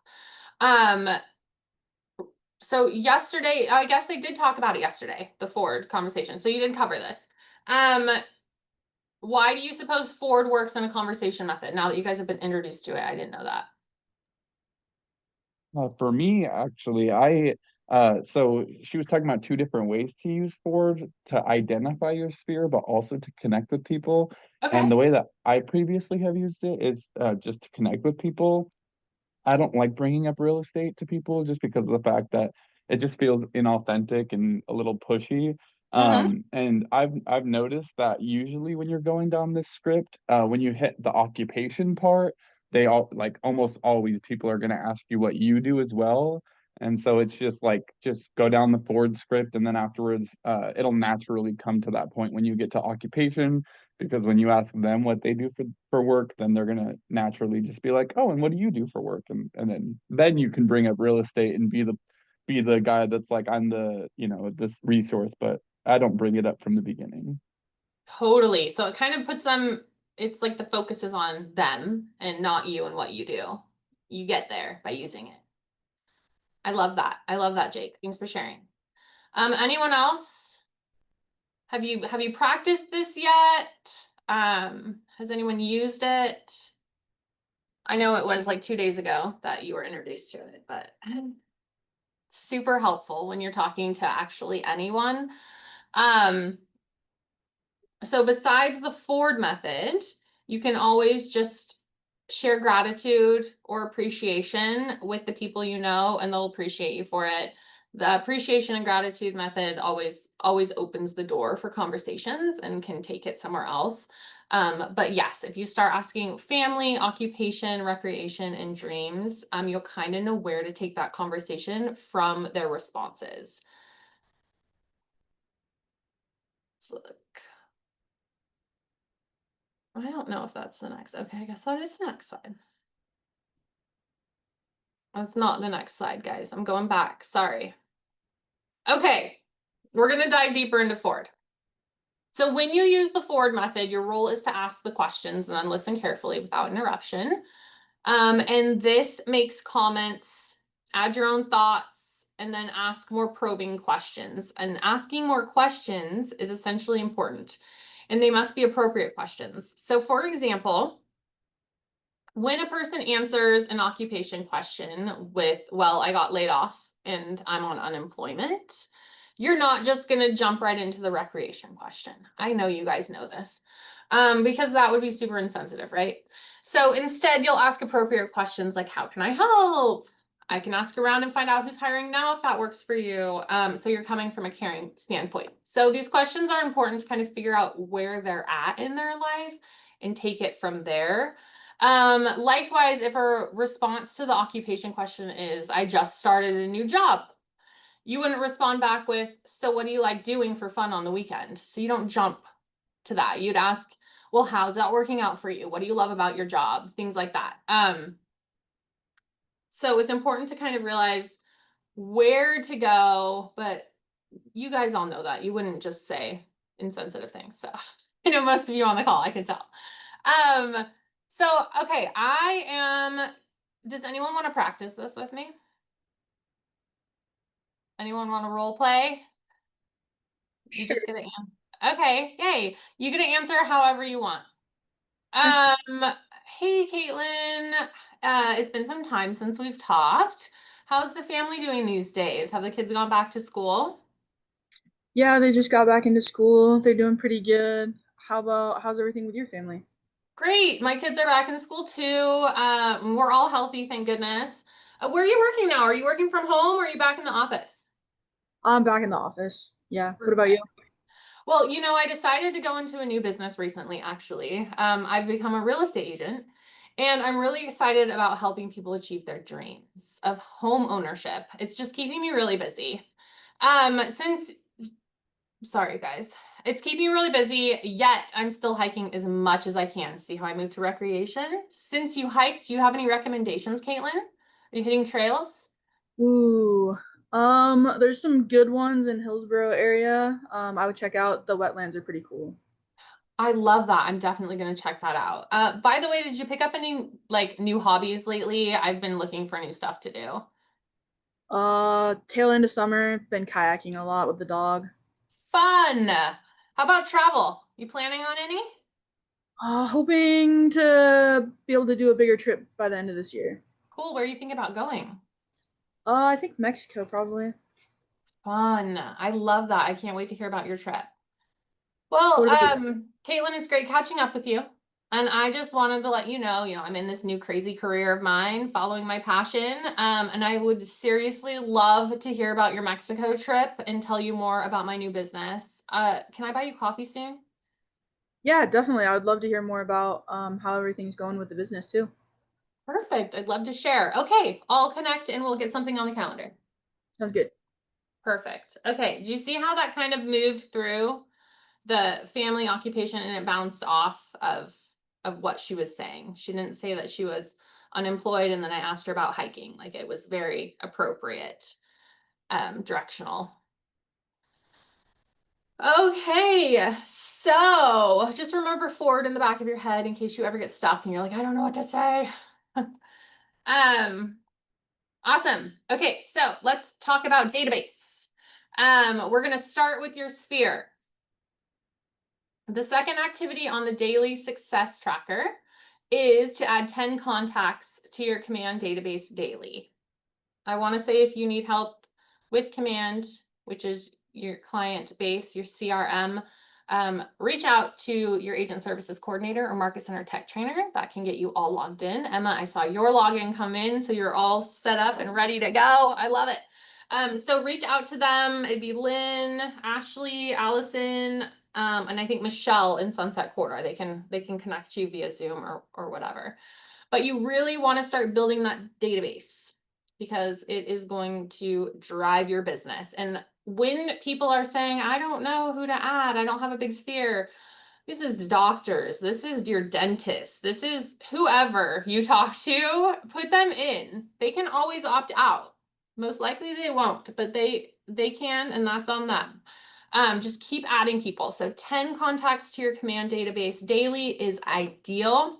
So yesterday, I guess they did talk about it yesterday, the Ford conversation. So you did cover this. Why do you suppose Ford works in a conversation method? Now that you guys have been introduced to it, I didn't know that. For me, actually, so she was talking about 2 different ways to use Ford to identify your sphere, but also to connect with people. Okay. And the way that I previously have used it is just to connect with people. I don't like bringing up real estate to people just because of the fact that it just feels inauthentic and a little pushy. And I've noticed that usually when you're going down this script, when you hit the occupation part, they all like almost always people are going to ask you what you do as well. And so it's just go down the Ford script, and then afterwards, it'll naturally come to that point when you get to occupation. Because when you ask them what they do for work, then they're gonna naturally just be like, oh, and what do you do for work? And then you can bring up real estate and be the guy that's like, I'm this resource, but I don't bring it up from the beginning. Totally. So it kind of puts them, it's like the focus is on them and not you and what you do. You get there by using it. I love that. I love that, Jake. Thanks for sharing. Anyone else? Have you practiced this yet? Has anyone used it? I know it was like 2 days ago that you were introduced to it, but it's super helpful when you're talking to actually anyone. So besides the Ford method, you can always just share gratitude or appreciation with the people you know, and they'll appreciate you for it. The appreciation and gratitude method always opens the door for conversations and can take it somewhere else. But yes, if you start asking family, occupation, recreation, and dreams, you'll kind of know where to take that conversation from their responses. Let's look. I don't know if that's the next. Okay, I guess that is the next slide. That's not the next slide, guys. I'm going back. Sorry. Okay, we're going to dive deeper into Ford. So when you use the Ford method, your role is to ask the questions and then listen carefully without interruption. And this makes comments, add your own thoughts, and then ask more probing questions. And asking more questions is essentially important, and they must be appropriate questions. So for example, when a person answers an occupation question with, well, I got laid off and I'm on unemployment, you're not just going to jump right into the recreation question. I know you guys know this, because that would be super insensitive, right? So instead, you'll ask appropriate questions like, how can I help? I can ask around and find out who's hiring now if that works for you. So you're coming from a caring standpoint. So these questions are important to kind of figure out where they're at in their life and take it from there. Likewise, if a response to the occupation question is, I just started a new job, you wouldn't respond back with, so what do you like doing for fun on the weekend? So you don't jump to that. You'd ask, well, how's that working out for you? What do you love about your job? Things like that. So it's important to kind of realize where to go, but you guys all know that. You wouldn't just say insensitive things. So I know most of you on the call, I can tell. So, okay, does anyone want to practice this with me? Anyone want to role play? You just get to okay, yay. You get to answer however you want. Hey, Caitlin, it's been some time since we've talked. How's the family doing these days? Have the kids gone back to school? Yeah, they just got back into school. They're doing pretty good. How's everything with your family? Great. My kids are back in school too. We're all healthy, thank goodness. Where are you working now? Are you working from home or are you back in the office? I'm back in the office. Yeah. What about you? Well, you know, I decided to go into a new business recently, actually. I've become a real estate agent, and I'm really excited about helping people achieve their dreams of home ownership. It's just keeping me really busy. Sorry guys, it's keeping me really busy, yet I'm still hiking as much as I can. See how I moved to recreation? Since you hiked, do you have any recommendations, Caitlin? Are you hitting trails? Ooh, there's some good ones in Hillsborough area. I would check out the wetlands are pretty cool. I love that. I'm definitely going to check that out. By the way, did you pick up any like new hobbies lately? I've been looking for new stuff to do. Tail end of summer, been kayaking a lot with the dog. Fun. How about travel? You planning on any? Hoping to be able to do a bigger trip by the end of this year. Cool. Where are you thinking about going? I think Mexico probably. Fun. I love that. I can't wait to hear about your trip. Well, What about Caitlin, it's great catching up with you. And I just wanted to let you know, I'm in this new crazy career of mine, following my passion. And I would seriously love to hear about your Mexico trip and tell you more about my new business. Can I buy you coffee soon? Yeah, definitely. I would love to hear more about how everything's going with the business too. Perfect. I'd love to share. Okay, I'll connect and we'll get something on the calendar. Sounds good. Perfect. Okay, do you see how that kind of moved through the family occupation and it bounced off of what she was saying? She didn't say that she was unemployed and then I asked her about hiking. Like it was very appropriate, directional. Okay, so just remember forward in the back of your head in case you ever get stuck and you're like, I don't know what to say. Awesome. Okay, so let's talk about database. We're going to start with your sphere. The second activity on the daily success tracker is to add 10 contacts to your command database daily. I want to say if you need help with command, which is your client base, your CRM, reach out to your agent services coordinator or market center tech trainer. That can get you all logged in. Emma, I saw your login come in, so you're all set up and ready to go. I love it. So reach out to them. It'd be Lynn, Ashley, Allison, and I think Michelle in Sunset Corridor. They can connect you via Zoom or whatever. But you really want to start building that database because it is going to drive your business. And when people are saying, I don't know who to add, I don't have a big sphere, this is doctors, this is your dentist, this is whoever you talk to, put them in. They can always opt out. Most likely they won't, but they can, and that's on them. Just keep adding people. So 10 contacts to your command database daily is ideal.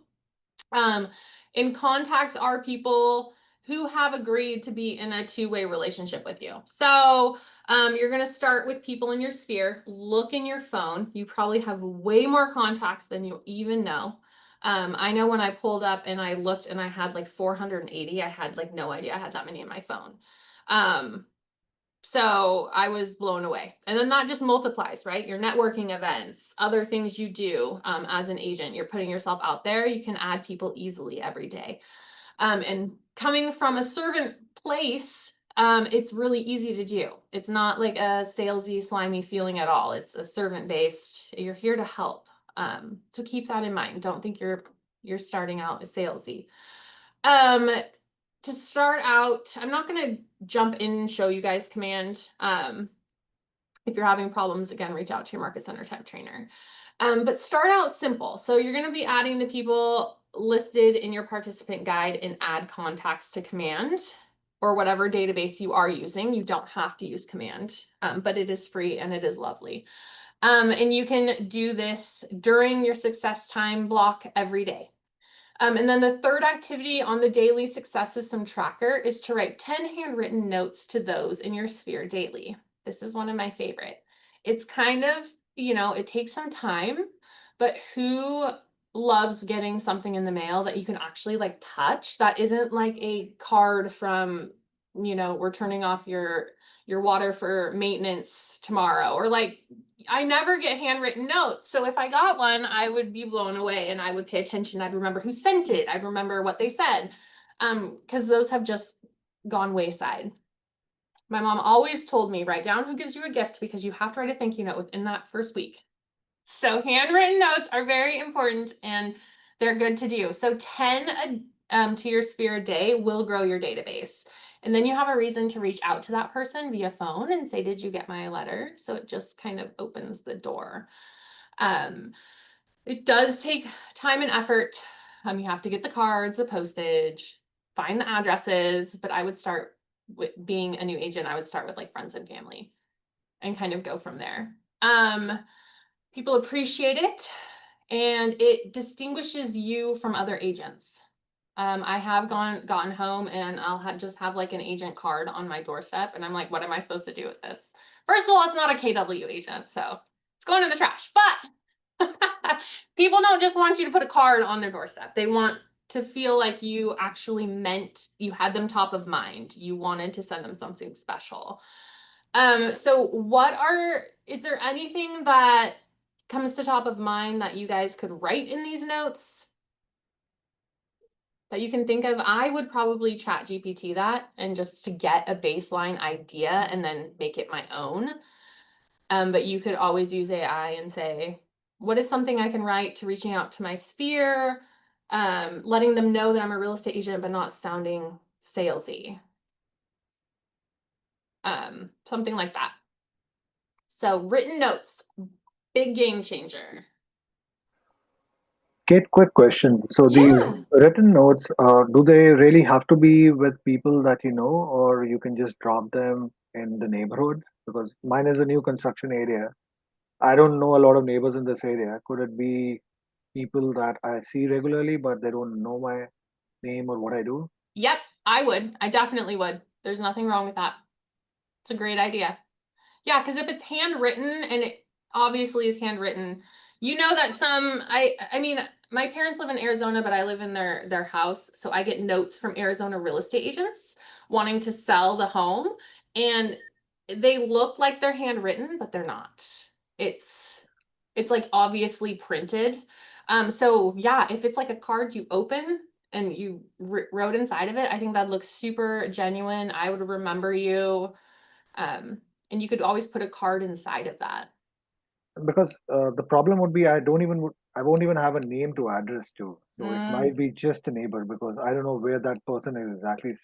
In contacts are people who have agreed to be in a two-way relationship with you. So you're going to start with people in your sphere. Look in your phone. You probably have way more contacts than you even know. I know when I pulled up and I looked and I had like 480, I had like no idea I had that many in my phone. So I was blown away. And then that just multiplies, right? Your networking events, other things you do as an agent, you're putting yourself out there. You can add people easily every day. And coming from a servant place, it's really easy to do. It's not like a salesy, slimy feeling at all. It's a servant based. You're here to help. So keep that in mind. Don't think you're starting out as salesy. To start out, I'm not going to jump in and show you guys command. If you're having problems, again, reach out to your market center type trainer. But start out simple. So you're going to be adding the people listed in your participant guide and add contacts to command or whatever database you are using. You don't have to use command, but it is free and it is lovely. And you can do this during your success time block every day. And then the third activity on the daily success system tracker is to write 10 handwritten notes to those in your sphere daily. This is one of my favorite. It's kind of, it takes some time, but who loves getting something in the mail that you can actually like touch? That isn't like a card from, we're turning off your water for maintenance tomorrow, or like, I never get handwritten notes. So if I got one, I would be blown away and I would pay attention. I'd remember who sent it. I'd remember what they said. Because those have just gone wayside. My mom always told me, write down who gives you a gift because you have to write a thank you note within that first week. So handwritten notes are very important and they're good to do. So 10 to your sphere a day will grow your database. And then you have a reason to reach out to that person via phone and say, did you get my letter? So it just kind of opens the door. It does take time and effort. You have to get the cards, the postage, find the addresses, but I would start with being a new agent. I would start with like friends and family and kind of go from there. People appreciate it and it distinguishes you from other agents. I have gotten home and I'll just have like an agent card on my doorstep and I'm like, what am I supposed to do with this? First of all, it's not a KW agent, so it's going in the trash, but people don't just want you to put a card on their doorstep. They want to feel like you actually meant, you had them top of mind. You wanted to send them something special. So is there anything that comes to top of mind that you guys could write in these notes that you can think of? I would probably chat GPT that and just to get a baseline idea and then make it my own. But you could always use AI and say, what is something I can write to reaching out to my sphere, letting them know that I'm a real estate agent, but not sounding salesy. Something like that. So written notes, big game changer. Kate, quick question. So these written notes, do they really have to be with people that you know, or you can just drop them in the neighborhood? Because mine is a new construction area. I don't know a lot of neighbors in this area. Could it be people that I see regularly, but they don't know my name or what I do? Yep, I would. I definitely would. There's nothing wrong with that. It's a great idea. Yeah, because if it's handwritten and it obviously is handwritten, you know that I mean, my parents live in Arizona, but I live in their house. So I get notes from Arizona real estate agents wanting to sell the home. And they look like they're handwritten, but they're not. It's like obviously printed. So yeah, if it's like a card you open and you wrote inside of it, I think that looks super genuine. I would remember you. And you could always put a card inside of that. Because the problem would be I won't even have a name to address to. So it might be just a neighbor because I don't know where that person is exactly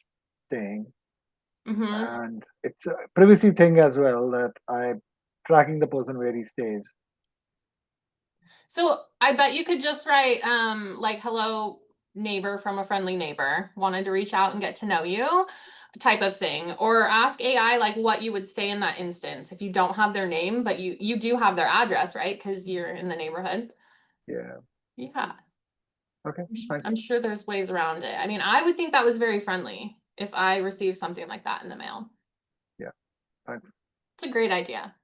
staying. And it's a privacy thing as well that I'm tracking the person where he stays. So I bet you could just write like, hello neighbor from a friendly neighbor, wanted to reach out and get to know you type of thing, or ask AI like what you would say in that instance if you don't have their name, but you do have their address, right? Because you're in the neighborhood. Yeah. Yeah. Okay. I'm sure there's ways around it. I mean, I would think that was very friendly. if I receive something like that in the mail. Yeah. Thanks. It's a great idea.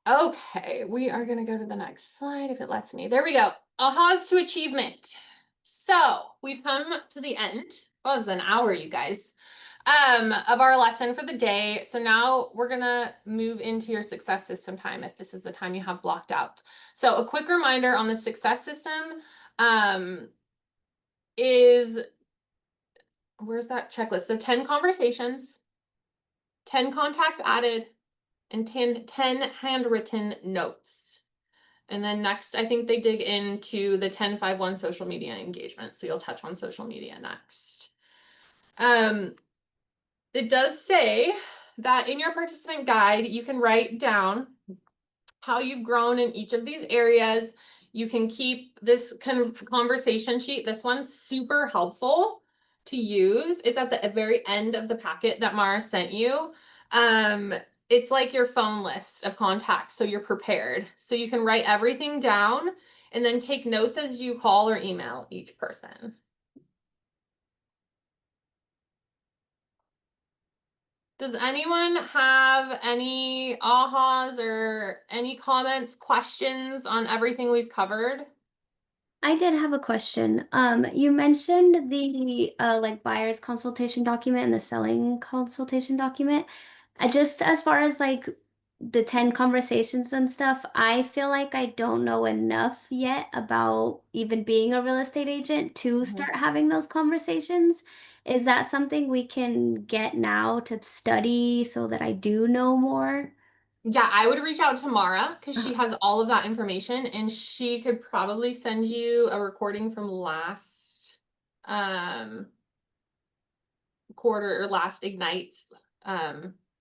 Okay, we are going to go to the next slide if it lets me. There we go. Ahas to achievement. So we've come to the end. Well, it's an hour, you guys, of our lesson for the day. So now we're going to move into your success system time if this is the time you have blocked out. So a quick reminder on the success system is, where's that checklist? So 10 conversations, 10 contacts added, and 10 handwritten notes. And then next, I think they dig into the 10-5-1 social media engagement. So you'll touch on social media next. It does say that in your participant guide, you can write down how you've grown in each of these areas. You can keep this conversation sheet. This one's super helpful to use. It's at the very end of the packet that Mara sent you. It's like your phone list of contacts, so you're prepared. So you can write everything down and then take notes as you call or email each person. Does anyone have any ahas or any comments, questions on everything we've covered? I did have a question. You mentioned the like buyer's consultation document and the selling consultation document. Just as far as like the 10 conversations and stuff, I feel like I don't know enough yet about even being a real estate agent to start having those conversations. Is that something we can get now to study so that I do know more? Yeah, I would reach out to Mara because she has all of that information and she could probably send you a recording from last quarter or last Ignite's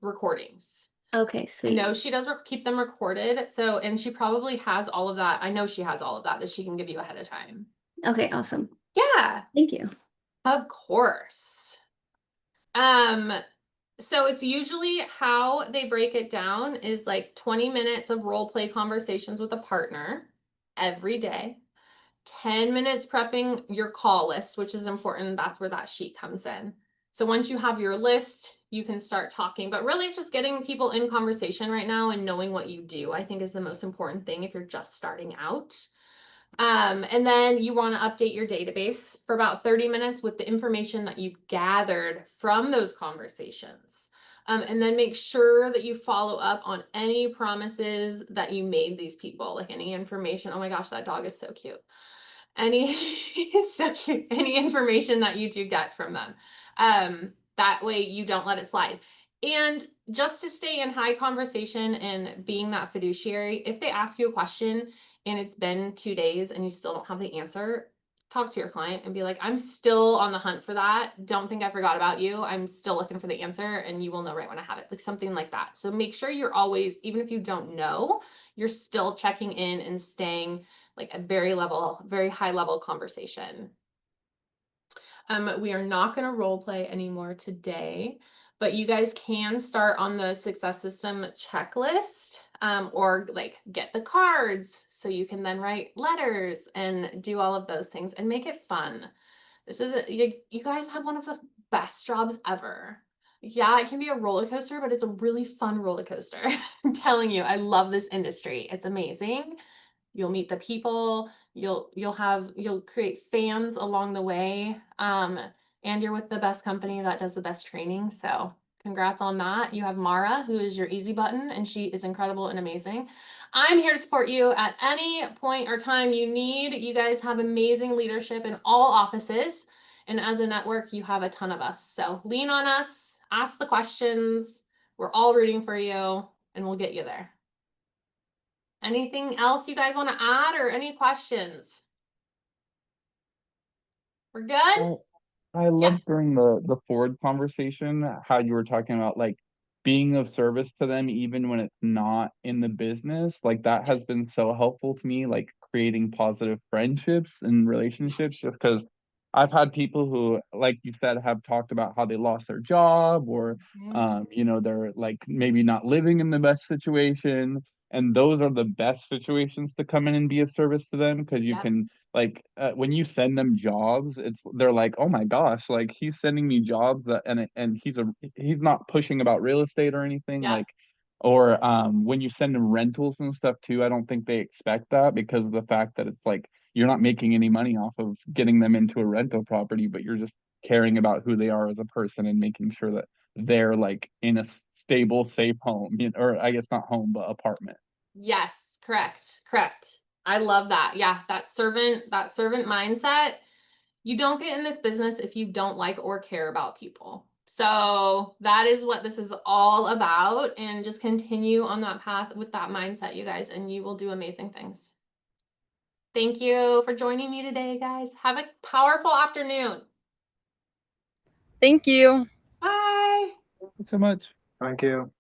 recordings. Okay, I sweet. know she does keep them recorded. So, and she probably has all of that. I know she has all of that she can give you ahead of time. Okay, awesome. Yeah. Thank you. Of course. So it's usually how they break it down is like 20 minutes of role play conversations with a partner every day. 10 minutes prepping your call list, which is important. That's where that sheet comes in. So once you have your list, you can start talking, but really it's just getting people in conversation right now and knowing what you do, I think is the most important thing if you're just starting out. And then you want to update your database for about 30 minutes with the information that you've gathered from those conversations. And then make sure that you follow up on any promises that you made these people, like any information. Oh my gosh, that dog is so cute. Any so cute. Any information that you do get from them. That way you don't let it slide. And just to stay in high conversation and being that fiduciary, if they ask you a question and it's been 2 days and you still don't have the answer, talk to your client and be like, I'm still on the hunt for that. Don't think I forgot about you. I'm still looking for the answer and you will know right when I have it. Like something like that. So make sure you're always, even if you don't know, you're still checking in and staying like a very high level conversation. We are not going to role play anymore today, but you guys can start on the success system checklist, or like get the cards so you can then write letters and do all of those things and make it fun. This is you guys have one of the best jobs ever. Yeah, it can be a roller coaster, but it's a really fun roller coaster. I'm telling you, I love this industry. It's amazing. You'll meet the people, you'll create fans along the way. And you're with the best company that does the best training. So congrats on that. You have Mara, who is your easy button, and she is incredible and amazing. I'm here to support you at any point or time you need. You guys have amazing leadership in all offices. And as a network, you have a ton of us. So lean on us, ask the questions. We're all rooting for you, and we'll get you there. Anything else you guys want to add or any questions? We're good? Well, I loved during the Ford conversation how you were talking about like being of service to them even when it's not in the business. Like that has been so helpful to me, like creating positive friendships and relationships, just because I've had people who, like you said, have talked about how they lost their job or they're like maybe not living in the best situation. And those are the best situations to come in and be of service to them because you Yep. can when you send them jobs, they're like, oh my gosh, like he's sending me jobs and he's not pushing about real estate or anything, Yeah. like, or when you send them rentals and stuff too, I don't think they expect that because of the fact that it's like you're not making any money off of getting them into a rental property, but you're just caring about who they are as a person and making sure that they're like in a stable, safe home, or I guess not home, but apartment. Yes, correct. I love that. Yeah, that servant mindset. You don't get in this business if you don't like or care about people. So that is what this is all about. And just continue on that path with that mindset, you guys, and you will do amazing things. Thank you for joining me today, guys. Have a powerful afternoon. Thank you. Bye. Thanks so much. Thank you.